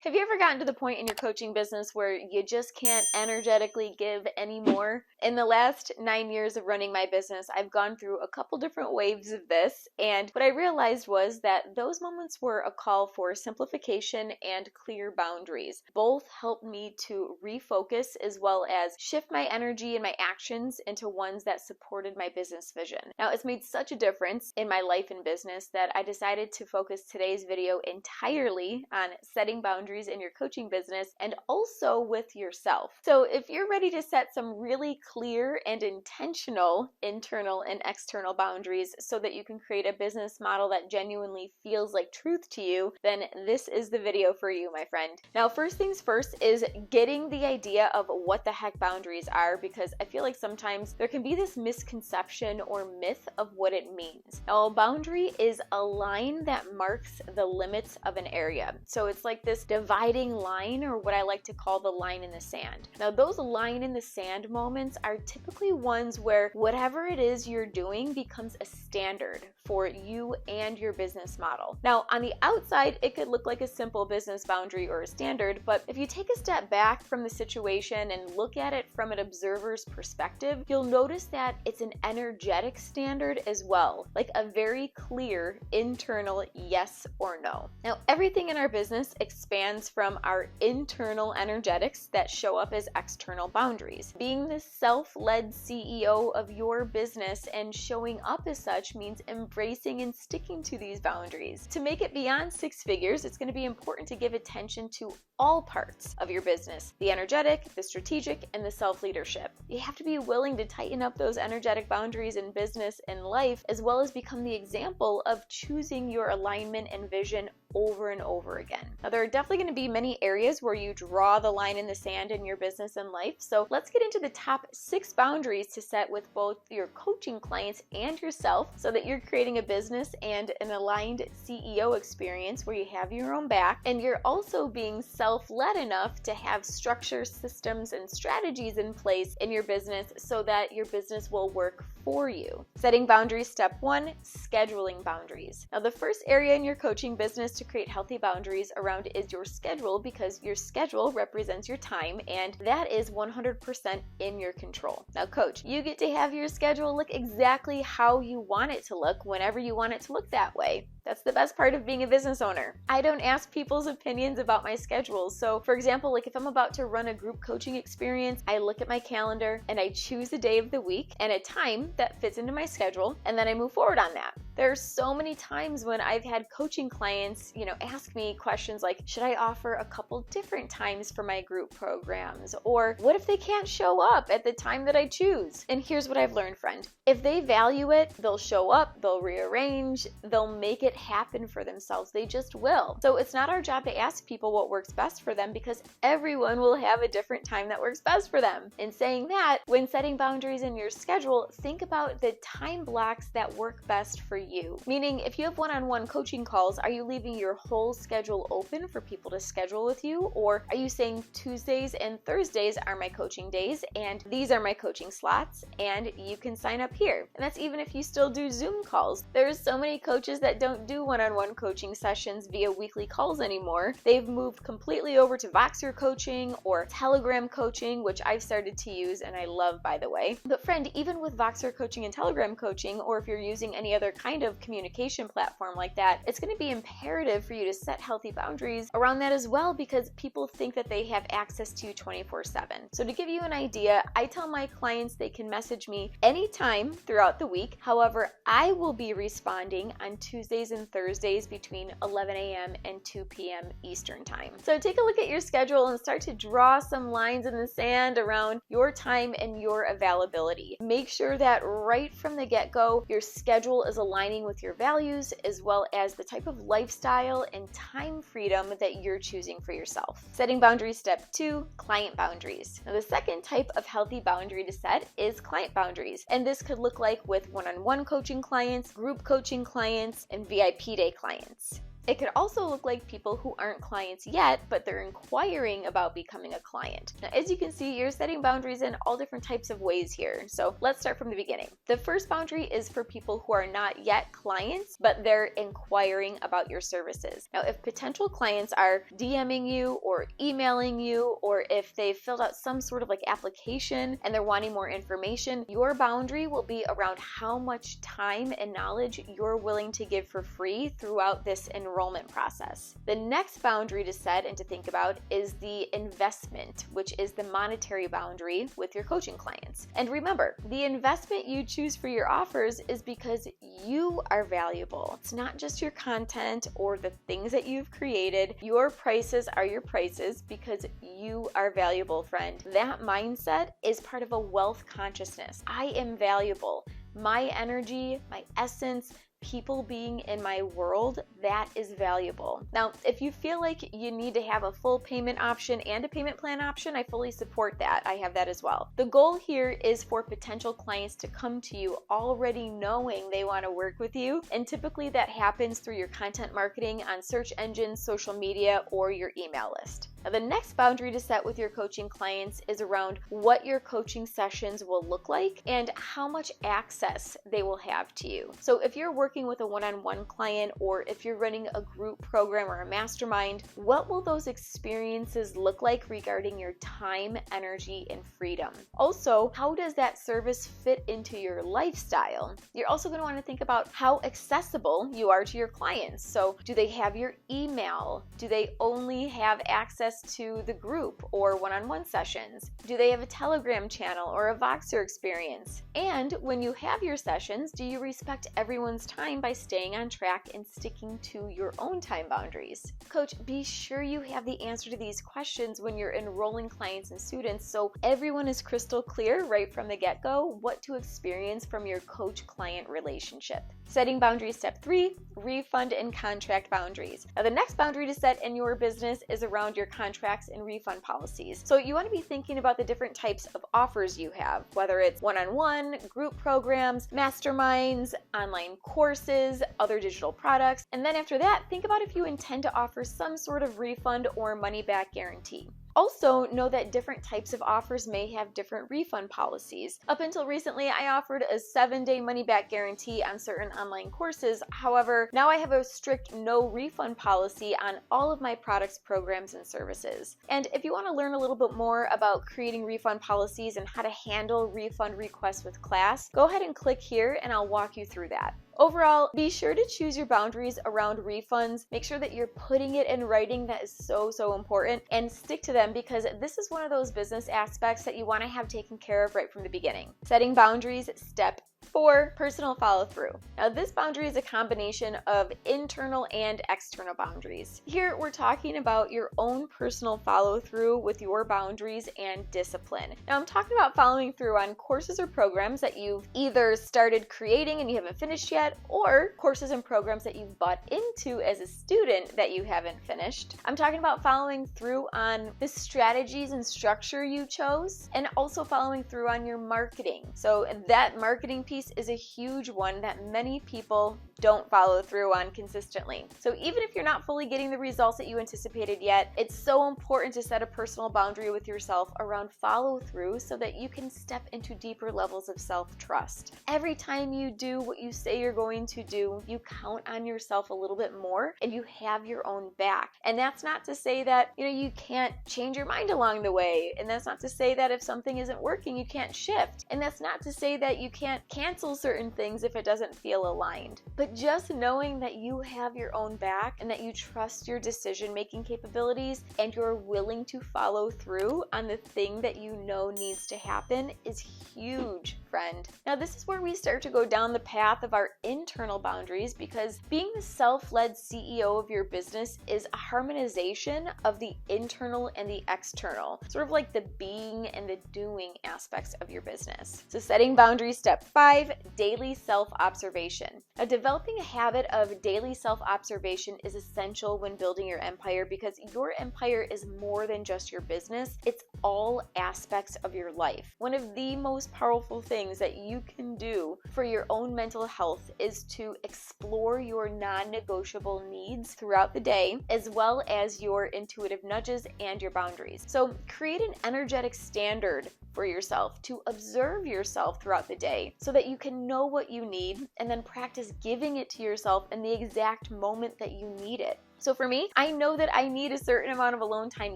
Have you ever gotten to the point in your coaching business where you just can't energetically give anymore? In the last 9 years of running my business, I've gone through a couple different waves of this, and what I realized was that those moments were a call for simplification and clear boundaries. Both helped me to refocus as well as shift my energy and my actions into ones that supported my business vision. Now, it's made such a difference in my life and business that I decided to focus today's video entirely on setting boundaries in your coaching business and also with yourself. So if you're ready to set some really clear and intentional internal and external boundaries so that you can create a business model that genuinely feels like truth to you, then this is the video for you, my friend. Now, first things first is getting the idea of what the heck boundaries are, because I feel like sometimes there can be this misconception or myth of what it means. Now, a boundary is a line that marks the limits of an area. So it's like this dividing line, or what I like to call the line in the sand. Now, those line in the sand moments are typically ones where whatever it is you're doing becomes a standard for you and your business model. Now, on the outside, it could look like a simple business boundary or a standard, but if you take a step back from the situation and look at it from an observer's perspective, you'll notice that it's an energetic standard as well, like a very clear internal yes or no. Now, everything in our business expands from our internal energetics that show up as external boundaries. Being the self-led CEO of your business and showing up as such means embracing and sticking to these boundaries. To make it beyond six figures, it's going to be important to give attention to all parts of your business: the energetic, the strategic, and the self-leadership. You have to be willing to tighten up those energetic boundaries in business and life, as well as become the example of choosing your alignment and vision over and over again. Now, there are definitely going to be many areas where you draw the line in the sand in your business and life. So let's get into the top 6 boundaries to set with both your coaching clients and yourself so that you're creating a business and an aligned CEO experience where you have your own back and you're also being self-led enough to have structure, systems, and strategies in place in your business so that your business will work for you. Setting boundaries. Step 1, scheduling boundaries. Now, the first area in your coaching business to create healthy boundaries around is your schedule, because your schedule represents your time and that is 100% in your control. Now, coach, you get to have your schedule look exactly how you want it to look whenever you want it to look that way. That's the best part of being a business owner. I don't ask people's opinions about my schedules. So for example, like if I'm about to run a group coaching experience, I look at my calendar and I choose a day of the week and a time that fits into my schedule, and then I move forward on that. There are so many times when I've had coaching clients, ask me questions like, should I offer a couple different times for my group programs? Or what if they can't show up at the time that I choose? And here's what I've learned, friend. If they value it, they'll show up, they'll rearrange, they'll make it happen for themselves. They just will. So it's not our job to ask people what works best for them, because everyone will have a different time that works best for them. In saying that, when setting boundaries in your schedule, think about the time blocks that work best for you. Meaning, if you have one-on-one coaching calls, are you leaving your whole schedule open for people to schedule with you? Or are you saying Tuesdays and Thursdays are my coaching days and these are my coaching slots and you can sign up here? And that's even if you still do Zoom calls. There's so many coaches that don't do one-on-one coaching sessions via weekly calls anymore. They've moved completely over to Voxer coaching or Telegram coaching, which I've started to use and I love, by the way. But friend, even with Voxer coaching and Telegram coaching, or if you're using any other kind of communication platform like that, it's going to be imperative for you to set healthy boundaries around that as well, because people think that they have access to you 24/7. So to give you an idea, I tell my clients they can message me anytime throughout the week. However, I will be responding on Tuesdays and Thursdays between 11 a.m. and 2 p.m. Eastern time. So take a look at your schedule and start to draw some lines in the sand around your time and your availability. Make sure that right from the get-go, your schedule is aligning with your values as well as the type of lifestyle and time freedom that you're choosing for yourself. Setting boundaries. Step 2, client boundaries. Now, the second type of healthy boundary to set is client boundaries. And this could look like with one-on-one coaching clients, group coaching clients, and VIP day clients. It could also look like people who aren't clients yet, but they're inquiring about becoming a client. Now, as you can see, you're setting boundaries in all different types of ways here. So let's start from the beginning. The first boundary is for people who are not yet clients, but they're inquiring about your services. Now, if potential clients are DMing you or emailing you, or if they've filled out some sort of like application and they're wanting more information, your boundary will be around how much time and knowledge you're willing to give for free throughout this enrollment process. The next boundary to set and to think about is the investment, which is the monetary boundary with your coaching clients. And remember, the investment you choose for your offers is because you are valuable. It's not just your content or the things that you've created. Your prices are your prices because you are valuable, friend. That mindset is part of a wealth consciousness. I am valuable. My energy, my essence, people being in my world, that is valuable. Now, if you feel like you need to have a full payment option and a payment plan option, I fully support that. I have that as well. The goal here is for potential clients to come to you already knowing they want to work with you, and typically that happens through your content marketing on search engines, social media, or your email list. Now, the next boundary to set with your coaching clients is around what your coaching sessions will look like and how much access they will have to you. So if you're working with a one-on-one client, or if you're running a group program or a mastermind, what will those experiences look like regarding your time, energy, and freedom? Also, how does that service fit into your lifestyle? You're also going to want to think about how accessible you are to your clients. So do they have your email? Do they only have access to the group or one-on-one sessions? Do they have a Telegram channel or a Voxer experience? And when you have your sessions, do you respect everyone's time by staying on track and sticking to your own time boundaries? Coach, be sure you have the answer to these questions when you're enrolling clients and students, so everyone is crystal clear right from the get-go what to experience from your coach-client relationship. Setting boundaries, step 3, refund and contract boundaries. Now, the next boundary to set in your business is around your contracts and refund policies. So you want to be thinking about the different types of offers you have, whether it's one-on-one, group programs, masterminds, online courses, other digital products. And then after that, think about if you intend to offer some sort of refund or money-back guarantee. Also, know that different types of offers may have different refund policies. Up until recently, I offered a 7-day money-back guarantee on certain online courses. However, now I have a strict no refund policy on all of my products, programs, and services. And if you want to learn a little bit more about creating refund policies and how to handle refund requests with class, go ahead and click here and I'll walk you through that. Overall, be sure to choose your boundaries around refunds. Make sure that you're putting it in writing. That is so important, and stick to them because this is one of those business aspects that you want to have taken care of right from the beginning. Setting boundaries, step 4, personal follow-through. Now, this boundary is a combination of internal and external boundaries. Here, we're talking about your own personal follow-through with your boundaries and discipline. Now, I'm talking about following through on courses or programs that you've either started creating and you haven't finished yet, or courses and programs that you've bought into as a student that you haven't finished. I'm talking about following through on the strategies and structure you chose, and also following through on your marketing. So that marketing piece is a huge one that many people don't follow through on consistently. So even if you're not fully getting the results that you anticipated yet, it's so important to set a personal boundary with yourself around follow through so that you can step into deeper levels of self-trust. Every time you do what you say you're going to do, you count on yourself a little bit more and you have your own back. And that's not to say that, you can't change your mind along the way. And that's not to say that if something isn't working, you can't shift. And that's not to say that you can't cancel certain things if it doesn't feel aligned. But just knowing that you have your own back and that you trust your decision-making capabilities and you're willing to follow through on the thing that you know needs to happen is huge, friend. Now, this is where we start to go down the path of our internal boundaries, because being the self-led CEO of your business is a harmonization of the internal and the external, sort of like the being and the doing aspects of your business. So setting boundaries, step 5, daily self-observation. Now, developing a habit of daily self-observation is essential when building your empire, because your empire is more than just your business. It's all aspects of your life. One of the most powerful things things that you can do for your own mental health is to explore your non-negotiable needs throughout the day, as well as your intuitive nudges and your boundaries. So create an energetic standard for yourself to observe yourself throughout the day so that you can know what you need and then practice giving it to yourself in the exact moment that you need it. So for me, I know that I need a certain amount of alone time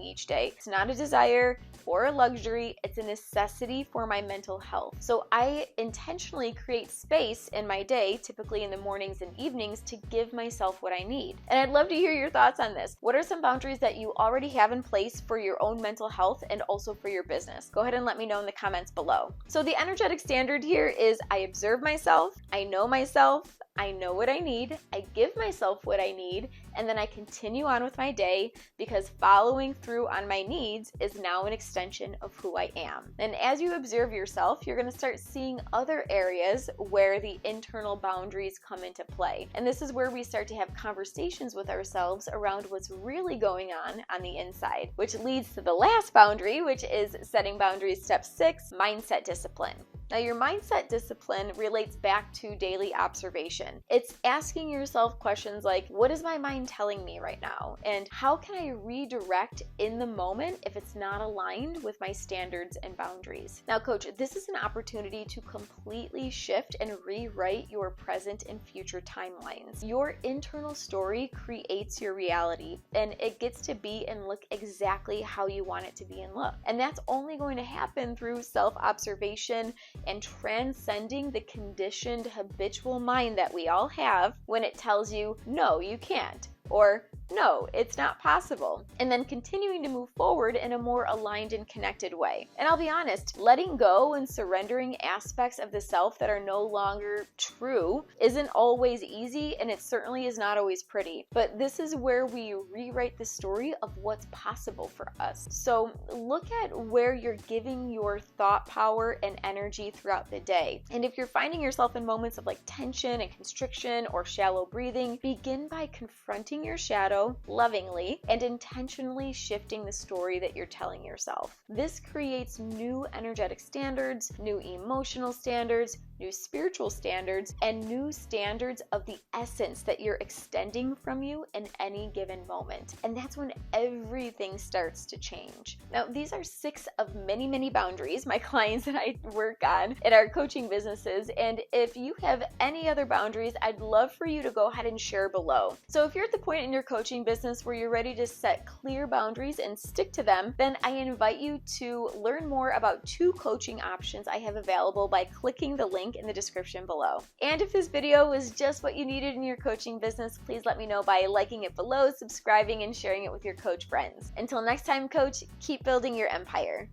each day. It's not a desire or a luxury, it's a necessity for my mental health. So I intentionally create space in my day, typically in the mornings and evenings, to give myself what I need. And I'd love to hear your thoughts on this. What are some boundaries that you already have in place for your own mental health and also for your business? Go ahead and let me know in the comments below. So the energetic standard here is I observe myself, I know what I need, I give myself what I need, and then I continue on with my day because following through on my needs is now an extension of who I am. And as you observe yourself, you're going to start seeing other areas where the internal boundaries come into play. And this is where we start to have conversations with ourselves around what's really going on the inside, which leads to the last boundary, which is setting boundaries. Step 6, mindset discipline. Now, your mindset discipline relates back to daily observation. It's asking yourself questions like, what is my mind telling me right now? And how can I redirect in the moment if it's not aligned with my standards and boundaries? Now, coach, this is an opportunity to completely shift and rewrite your present and future timelines. Your internal story creates your reality, and it gets to be and look exactly how you want it to be and look. And that's only going to happen through self-observation and transcending the conditioned habitual mind that we all have when it tells you, no, you can't, or no, it's not possible, and then continuing to move forward in a more aligned and connected way. And I'll be honest, letting go and surrendering aspects of the self that are no longer true isn't always easy, and it certainly is not always pretty, but this is where we rewrite the story of what's possible for us. So look at where you're giving your thought power and energy throughout the day. And if you're finding yourself in moments of like tension and constriction or shallow breathing, begin by confronting your shadow lovingly and intentionally shifting the story that you're telling yourself. This creates new energetic standards, new emotional standards, new spiritual standards, and new standards of the essence that you're extending from you in any given moment. And that's when everything starts to change. Now, these are 6 of many, many boundaries my clients and I work on in our coaching businesses. And if you have any other boundaries, I'd love for you to go ahead and share below. So if you're at the point in your coaching business where you're ready to set clear boundaries and stick to them, then I invite you to learn more about 2 coaching options I have available by clicking the link in the description below. And if this video was just what you needed in your coaching business, please let me know by liking it below, subscribing, and sharing it with your coach friends. Until next time, coach, keep building your empire.